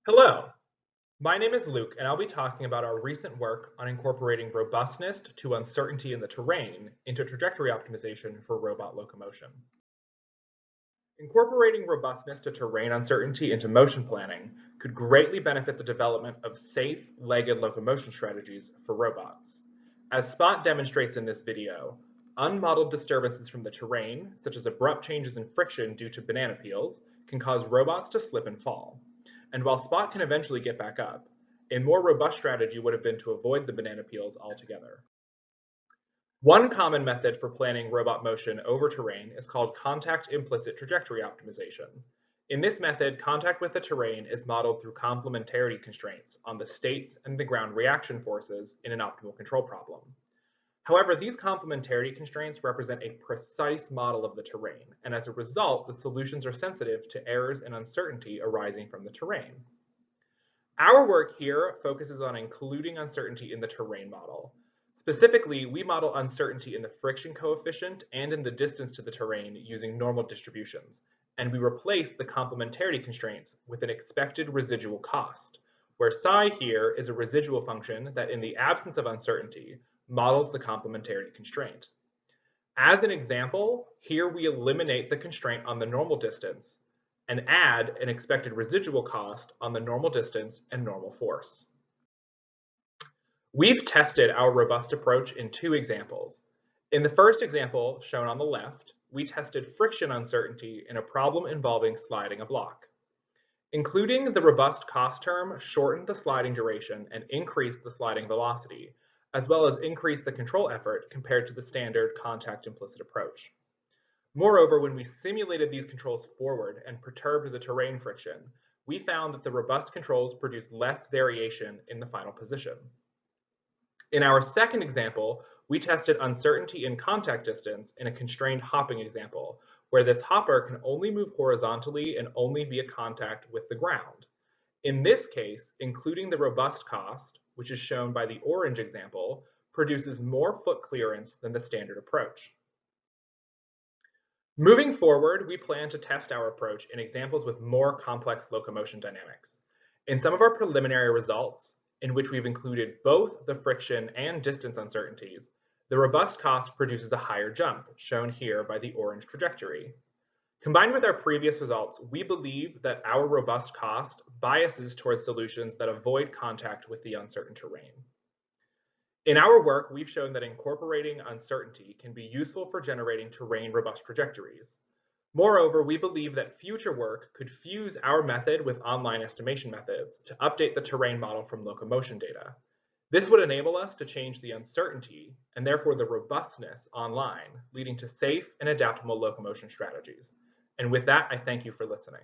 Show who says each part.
Speaker 1: Hello, my name is Luke, and I'll be talking about our recent work on incorporating robustness to uncertainty in the terrain into trajectory optimization for robot locomotion. Incorporating robustness to terrain uncertainty into motion planning could greatly benefit the development of safe, legged locomotion strategies for robots. As Spot demonstrates in this video, unmodeled disturbances from the terrain, such as abrupt changes in friction due to banana peels, can cause robots to slip and fall. And while Spot can eventually get back up, a more robust strategy would have been to avoid the banana peels altogether. One common method for planning robot motion over terrain is called contact-implicit trajectory optimization. In this method, contact with the terrain is modeled through complementarity constraints on the states and the ground reaction forces in an optimal control problem. However, these complementarity constraints represent a precise model of the terrain, and as a result, the solutions are sensitive to errors and uncertainty arising from the terrain. Our work here focuses on including uncertainty in the terrain model. Specifically, we model uncertainty in the friction coefficient and in the distance to the terrain using normal distributions, and we replace the complementarity constraints with an expected residual cost, where psi here is a residual function that in the absence of uncertainty models the complementarity constraint. As an example, here we eliminate the constraint on the normal distance and add an expected residual cost on the normal distance and normal force. We've tested our robust approach in two examples. In the first example, shown on the left, we tested friction uncertainty in a problem involving sliding a block. Including the robust cost term shortened the sliding duration and increased the sliding velocity, as well as increased the control effort compared to the standard contact-implicit approach. Moreover, when we simulated these controls forward and perturbed the terrain friction, we found that the robust controls produced less variation in the final position. In our second example, we tested uncertainty in contact distance in a constrained hopping example, where this hopper can only move horizontally and only via contact with the ground. In this case, including the robust cost, which is shown by the orange example, produces more foot clearance than the standard approach. Moving forward, we plan to test our approach in examples with more complex locomotion dynamics. In some of our preliminary results, in which we've included both the friction and distance uncertainties, the robust cost produces a higher jump, shown here by the orange trajectory. Combined with our previous results, we believe that our robust cost biases towards solutions that avoid contact with the uncertain terrain. In our work, we've shown that incorporating uncertainty can be useful for generating terrain-robust trajectories. Moreover, we believe that future work could fuse our method with online estimation methods to update the terrain model from locomotion data. This would enable us to change the uncertainty and therefore the robustness online, leading to safe and adaptable locomotion strategies. And with that, I thank you for listening.